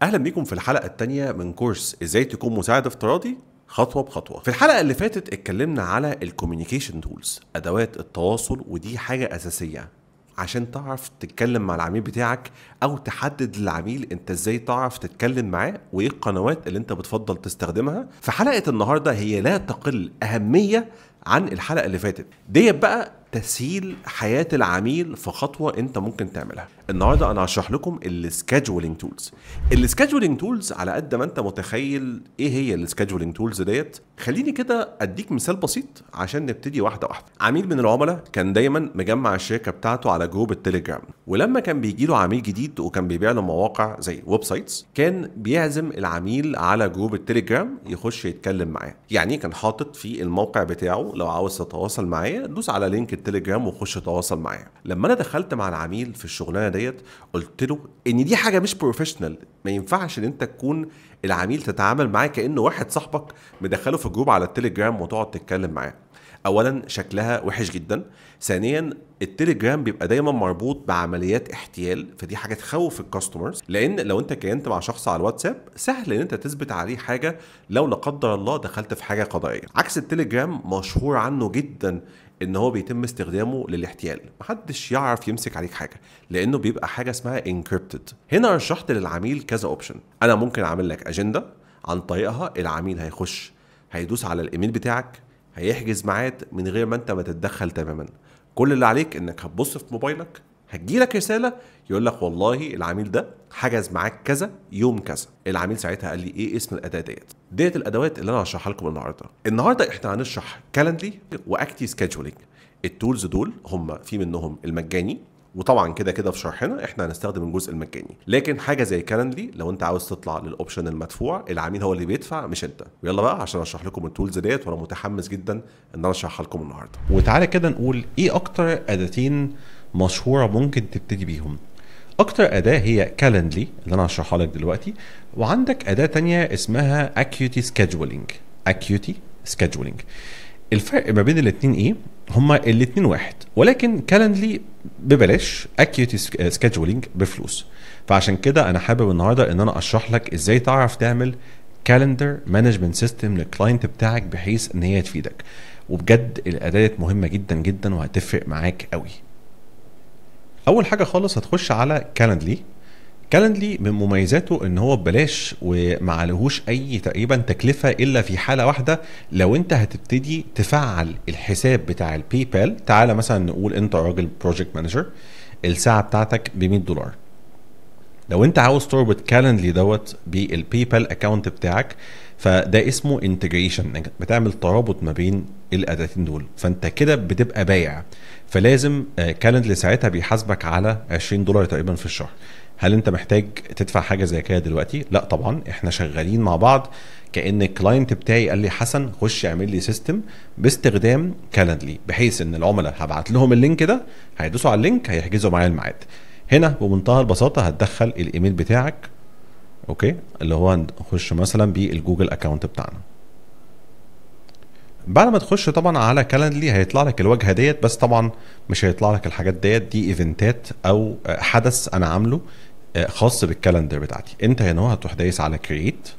اهلا بيكم في الحلقه الثانيه من كورس ازاي تكون مساعد افتراضي خطوه بخطوه. في الحلقه اللي فاتت اتكلمنا على الكوميونيكيشن تولز، ادوات التواصل، ودي حاجه اساسيه عشان تعرف تتكلم مع العميل بتاعك او تحدد للعميل انت ازاي تعرف تتكلم معاه وايه القنوات اللي انت بتفضل تستخدمها. في حلقه النهارده هي لا تقل اهميه عن الحلقه اللي فاتت ديت بقى تسهيل حياه العميل في خطوه انت ممكن تعملها. النهارده انا هشرح لكم السكادجولينج تولز. السكادجولينج تولز على قد ما انت متخيل ايه هي السكادجولينج تولز ديت، خليني كده اديك مثال بسيط عشان نبتدي واحده واحده. عميل من العملاء كان دايما مجمع الشركه بتاعته على جروب التليجرام، ولما كان بيجي له عميل جديد وكان بيبيع له مواقع زي ويب سايتس كان بيعزم العميل على جروب التليجرام يخش يتكلم معاه. يعني كان حاطط في الموقع بتاعه لو عاوز تتواصل معايا دوس على لينك التليجرام وخش تواصل معايا. لما انا دخلت مع العميل في الشغلانه ديت قلت له ان دي حاجه مش بروفيشنال، ما ينفعش ان انت تكون العميل تتعامل معاه كانه واحد صاحبك مدخله في جروب على التليجرام وتقعد تتكلم معاه. اولا شكلها وحش جدا، ثانيا التليجرام بيبقى دايما مربوط بعمليات احتيال، فدي حاجه تخوف الكاستمرز، لان لو انت كلمت مع شخص على الواتساب سهل ان انت تثبت عليه حاجه لو لا قدر الله دخلت في حاجه قضائيه. عكس التليجرام مشهور عنه جدا ان هو بيتم استخدامه للاحتيال، محدش يعرف يمسك عليك حاجه لانه بيبقى حاجه اسمها انكريبتد. هنا رشحت للعميل كذا اوبشن. انا ممكن اعمل لك اجنده عن طريقها العميل هيخش هيدوس على الايميل بتاعك هيحجز ميعاد من غير ما انت ما تتدخل تماما. كل اللي عليك انك هتبص في موبايلك هتجيلك رساله يقول لك والله العميل ده حجز معاك كذا يوم كذا. العميل ساعتها قال لي ايه اسم الاداه ديت الادوات اللي انا هشرحها لكم النهارده احنا هنشرح كالندلي واكتي سكادجولينج. التولز دول هم في منهم المجاني، وطبعا كده كده في شرحنا احنا هنستخدم الجزء المجاني، لكن حاجه زي كالندلي لو انت عاوز تطلع للاوبشن المدفوع العميل هو اللي بيدفع مش انت. ويلا بقى عشان اشرح لكم التولز ديت، وانا متحمس جدا ان انا اشرحها لكم النهارده. وتعالى كده نقول ايه اكتر اداتين مشهوره ممكن تبتدي بيهم. اكتر اداه هي كالندلي اللي انا هشرحها لك دلوقتي، وعندك اداه تانية اسمها اكيوتي سكادجولينج. اكيوتي سكادجولينج الفرق ما بين الاتنين ايه؟ هما الاتنين واحد، ولكن كالندلي ببلاش، اكيوتي سكادجولينج بفلوس. فعشان كده انا حابب النهارده ان انا اشرح لك ازاي تعرف تعمل كالندر مانجمنت سيستم للكلاينت بتاعك بحيث ان هي تفيدك. وبجد الاداه مهمه جدا جدا وهتفرق معاك قوي. اول حاجه خالص هتخش على كالندلي. كالندلي من مميزاته ان هو ببلاش ومعلهوش اي تقريبا تكلفه الا في حاله واحده، لو انت هتبتدي تفعل الحساب بتاع الباي بال. تعالى مثلا نقول انت راجل بروجكت مانجر، الساعه بتاعتك ب $100. لو انت عاوز تربط كالندلي دوت بالباي بال اكونت بتاعك فده اسمه انتجريشن، بتعمل ترابط ما بين الاداتين دول، فانت كده بتبقى بايع. فلازم كالندلي ساعتها بيحاسبك على $20 تقريبا في الشهر. هل انت محتاج تدفع حاجه زي كده دلوقتي؟ لا طبعا، احنا شغالين مع بعض كان الكلاينت بتاعي قال لي حسن خش اعمل لي سيستم باستخدام كالندلي، بحيث ان العملاء هبعت لهم اللينك ده هيدوسوا على اللينك هيحجزوا معايا الميعاد. هنا بمنتهى البساطه هتدخل الايميل بتاعك، اوكي، اللي هو هنخش مثلا بالجوجل اكونت بتاعنا. بعد ما تخش طبعا على كالندلي هيطلع لك الواجهه ديت، بس طبعا مش هيطلع لك الحاجات ديت، دي ايفنتات او حدث انا عامله خاص بالكالندر بتاعتي. انت هنا هتروح دايس على كرييت،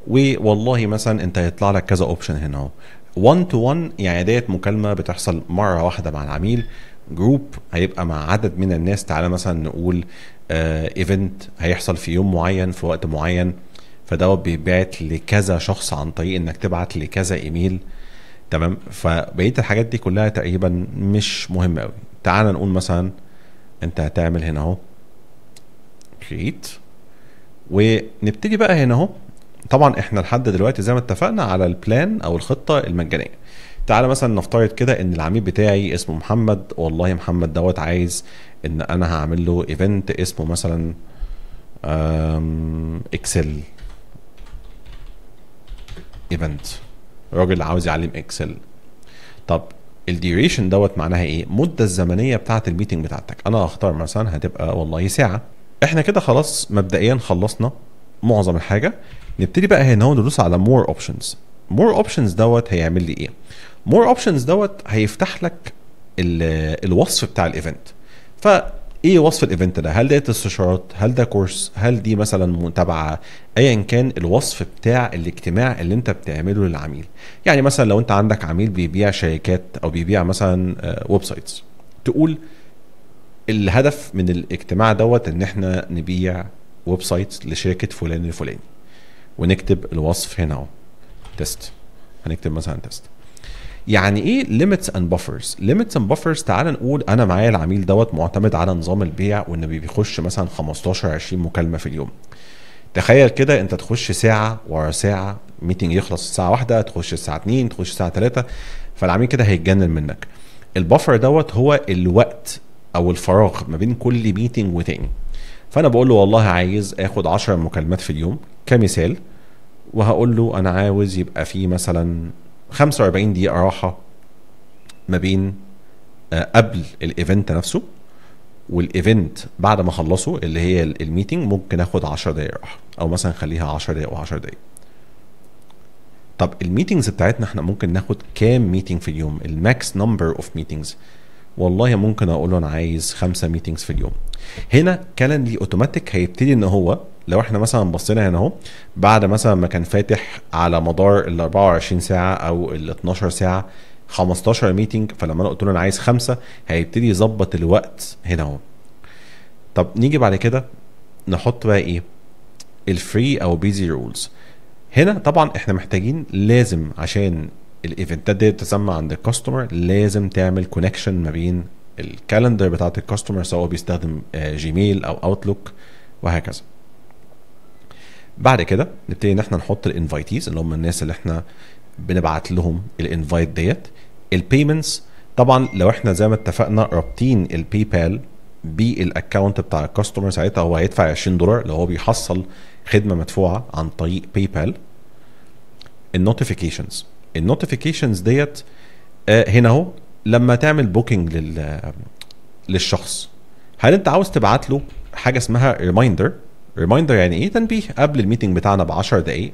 والله مثلا انت هيطلع لك كذا اوبشن هنا اهو. 1 تو 1 يعني ديت مكالمه بتحصل مره واحده مع العميل. جروب هيبقى مع عدد من الناس، تعالى مثلا نقول ايفنت هيحصل في يوم معين في وقت معين، فدوت بيبعت لكذا شخص عن طريق انك تبعت لكذا ايميل. تمام، فبقيه الحاجات دي كلها تقريبا مش مهمه قوي. تعال نقول مثلا انت هتعمل هنا اهو كريت، ونبتدي بقى هنا اهو. طبعا احنا لحد دلوقتي زي ما اتفقنا على البلان او الخطه المجانيه. تعالى مثلا نفترض كده ان العميل بتاعي اسمه محمد، والله محمد دوت عايز ان انا هعمل له ايفنت اسمه مثلا اكسل ايفنت، راجل عاوز يعلم اكسل. طب الديوريشن دوت معناها ايه؟ المده الزمنيه بتاعه الميتنج بتاعتك. انا هختار مثلا هتبقى والله ساعه. احنا كده خلاص مبدئيا خلصنا معظم الحاجه. نبتدي بقى هنا ندوس على مور اوبشنز. مور اوبشنز دوت هيعمل لي ايه؟ مور اوبشنز دوت هيفتح لك الوصف بتاع الايفنت. فايه ايه وصف الايفنت ده؟ هل ده استشارات؟ هل ده كورس؟ هل دي مثلا متابعه؟ ايا كان الوصف بتاع الاجتماع اللي انت بتعمله للعميل. يعني مثلا لو انت عندك عميل بيبيع شركات او بيبيع مثلا ويب سايتس، تقول الهدف من الاجتماع دوت ان احنا نبيع ويب سايت لشركه فلان الفلاني، ونكتب الوصف هنا اهو تيست. هنكتب مثلا تيست. يعني ايه limits and buffers؟ limits and buffers تعال نقول انا معايا العميل دوت معتمد على نظام البيع وان بيخش مثلا 15 20 مكالمه في اليوم. تخيل كده انت تخش ساعه ورا ساعه، ميتنج يخلص الساعه 1، تخش الساعه 2، تخش الساعه 3، فالعميل كده هيتجنن منك. البفر دوت هو الوقت او الفراغ ما بين كل ميتنج وتاني. فانا بقول له والله عايز اخد 10 مكالمات في اليوم كمثال، وهقول له انا عاوز يبقى في مثلا 45 دقيقة راحة ما بين قبل الايفنت نفسه والايفنت بعد ما اخلصه اللي هي الميتنج، ممكن اخد 10 دقايق راحة، او مثلا خليها 10 دقايق و10 دقايق. طب الميتنجز بتاعتنا احنا ممكن ناخد كام ميتنج في اليوم؟ الماكس نمبر اوف ميتنجز والله ممكن اقول له انا عايز 5 ميتنجز في اليوم. هنا كالندلي اوتوماتيك هيبتدي ان هو لو احنا مثلا بصينا هنا اهو، بعد مثلا ما كان فاتح على مدار ال 24 ساعه او ال 12 ساعه 15 ميتنج، فلما انا قلت له انا عايز 5 هيبتدي يظبط الوقت هنا اهو. طب نيجي بعد كده نحط بقى ايه؟ الفري او بيزي رولز. هنا طبعا احنا محتاجين لازم عشان الايفنتات دي تسمى عند الكاستمر لازم تعمل كونكشن ما بين الكالندر بتاعت الكاستمر سواء بيستخدم جيميل او اوتلوك وهكذا. بعد كده نبتدي ان احنا نحط الانفايتيز اللي هم الناس اللي احنا بنبعت لهم الانفايت ديت. البيمنتس طبعا لو احنا زي ما اتفقنا رابطين الباي بال بالاكونت بتاع الكاستمر، ساعتها هو هيدفع $20 لو هو بيحصل خدمه مدفوعه عن طريق باي بال. النوتيفيكيشنز ديت هنا اهو لما تعمل بوكينج للشخص، هل انت عاوز تبعت له حاجه اسمها ريمايندر؟ ريمايندر يعني ايه؟ تنبيه قبل الميتنج بتاعنا ب 10 دقائق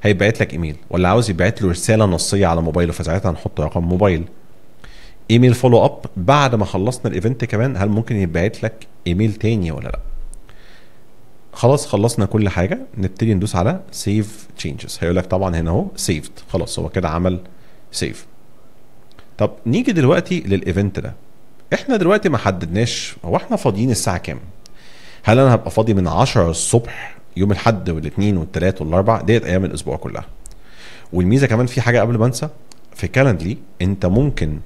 هيبعت لك ايميل، ولا عاوز يبعت له رساله نصيه على موبايله؟ فساعتها هنحط رقم موبايل. ايميل فولو اب بعد ما خلصنا الايفنت كمان، هل ممكن يبعت لك ايميل تاني ولا لا؟ خلاص خلصنا كل حاجه، نبتدي ندوس على سيف تشينجز. هيقول لك طبعا هنا اهو سيفد، خلاص هو كده عمل سيف. طب نيجي دلوقتي للايفنت ده. احنا دلوقتي ما حددناش هو احنا فاضيين الساعه كام. هل انا هبقى فاضي من 10 الصبح يوم الاحد والاثنين والثلاث والاربع؟ ديت ايام الاسبوع كلها. والميزه كمان في حاجه قبل ما انسى، في كالندلي انت ممكن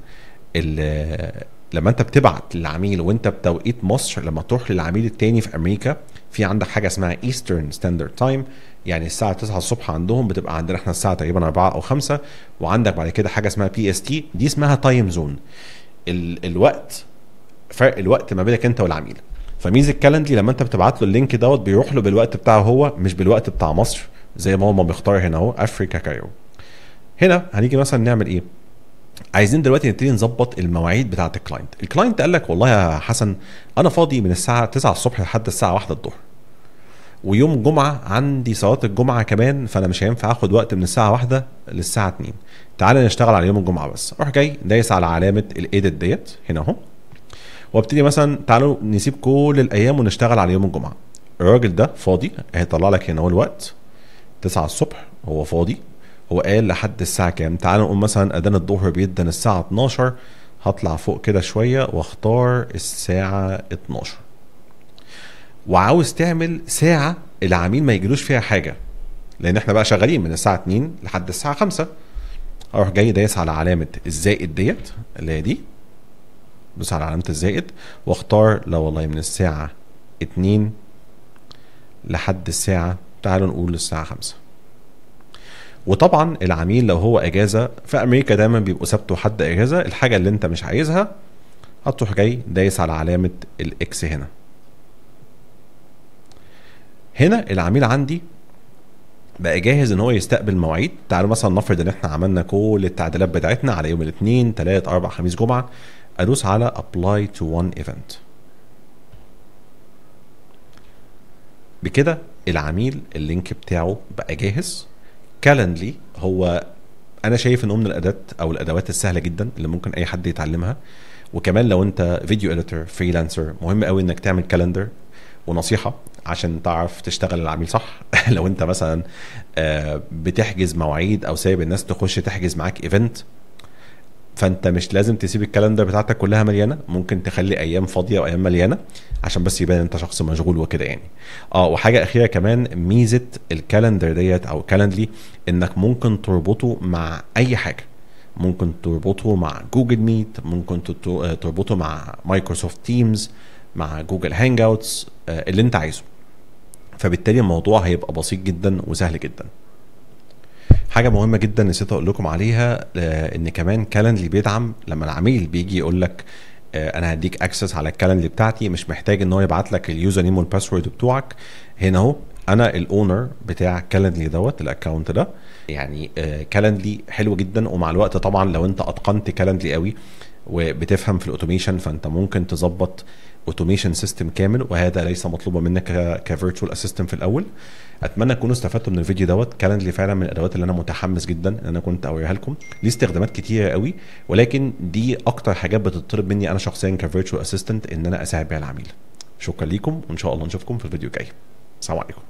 لما انت بتبعت للعميل وانت بتوقيت مصر، لما تروح للعميل التاني في امريكا في عندك حاجه اسمها ايسترن ستاندرد تايم، يعني الساعه 9 الصبح عندهم بتبقى عندنا احنا الساعه تقريبا 4 او 5، وعندك بعد كده حاجه اسمها بي اس تي، دي اسمها تايم زون. الوقت فرق الوقت ما بينك انت والعميل. فميزه كالندلي لما انت بتبعت له اللينك دوت بيروح له بالوقت بتاعه هو، مش بالوقت بتاع مصر زي ما هو بيختار هنا اهو افريكا كايرو. هنا هنيجي مثلا نعمل ايه؟ عايزين دلوقتي نبتدي نظبط المواعيد بتاعه الكلاينت. الكلاينت قال لك والله يا حسن انا فاضي من الساعه 9 الصبح لحد الساعه 1 الظهر، ويوم جمعه عندي صلاه الجمعه كمان، فانا مش هينفع اخد وقت من الساعه 1 للساعه 2. تعالى نشتغل على يوم الجمعه بس. اروح جاي دايس على علامه الايديت ديت هنا اهو، وابتدي مثلا تعالوا نسيب كل الايام ونشتغل على يوم الجمعه. الراجل ده فاضي، هيطلع لك هنا هو الوقت 9 الصبح هو فاضي. هو قال لحد الساعه كام؟ تعالوا نقول مثلا اذان الظهر بيدن الساعه 12، هطلع فوق كده شويه واختار الساعه 12. وعاوز تعمل ساعه العميل ما يجيلوش فيها حاجه، لان احنا بقى شغالين من الساعه 2 لحد الساعه 5. اروح جاي دايس على علامه الزائد ديت اللي هي دي، دوس على علامه الزائد واختار لا والله من الساعه 2 لحد الساعه تعالوا نقول الساعه 5. وطبعا العميل لو هو اجازه، في امريكا دايما بيبقوا سبت وحد اجازه، الحاجه اللي انت مش عايزها هتروح جاي دايس على علامه الاكس هنا. هنا العميل عندي بقى جاهز ان هو يستقبل مواعيد. تعالوا مثلا نفرض ان احنا عملنا كل التعديلات بتاعتنا على يوم الاثنين 3 4 5 جمعه، ادوس على apply to one event. بكده العميل اللينك بتاعه بقى جاهز. كالندلي هو انا شايف انه من الادوات او الادوات السهله جدا اللي ممكن اي حد يتعلمها، وكمان لو انت فيديو اديتور فريلانسر مهم قوي انك تعمل كالندر. ونصيحه عشان تعرف تشتغل العميل صح لو انت مثلا بتحجز مواعيد او سايب الناس تخش تحجز معاك ايفنت، فانت مش لازم تسيب الكالندر بتاعتك كلها مليانه، ممكن تخلي ايام فاضيه وايام مليانه عشان بس يبان انت شخص مشغول وكده يعني. وحاجه اخيره كمان، ميزه الكالندر ديت او كالندلي انك ممكن تربطه مع اي حاجه. ممكن تربطه مع جوجل ميت، ممكن تربطه مع مايكروسوفت تيمز، مع جوجل هانج اوتس، اللي انت عايزه. فبالتالي الموضوع هيبقى بسيط جدا وسهل جدا. حاجه مهمه جدا نسيت اقول لكم عليها، ان كمان كالندلي بيدعم لما العميل بيجي يقول لك انا هديك اكسس على الكالندلي بتاعتي، مش محتاج ان هو يبعت لك اليوزر نيم والباسورد بتوعك. هنا اهو انا الاونر بتاع كالندلي دوت الاكونت ده. يعني كالندلي حلو جدا، ومع الوقت طبعا لو انت اتقنت كالندلي قوي وبتفهم في الاوتوميشن فانت ممكن تظبط اوتوميشن سيستم كامل، وهذا ليس مطلوبا منك كفيرتشوال اسيستنت في الاول. اتمنى تكونوا استفدتوا من الفيديو دوت. كالندلي فعلا من الادوات اللي انا متحمس جدا ان انا كنت اوريها لكم، ليه استخدامات كتيره قوي، ولكن دي اكتر حاجات بتطلب مني انا شخصيا كفيرتشوال اسيستنت ان انا اساعد بيها العميل. شكرا ليكم، وان شاء الله نشوفكم في الفيديو الجاي. السلام عليكم.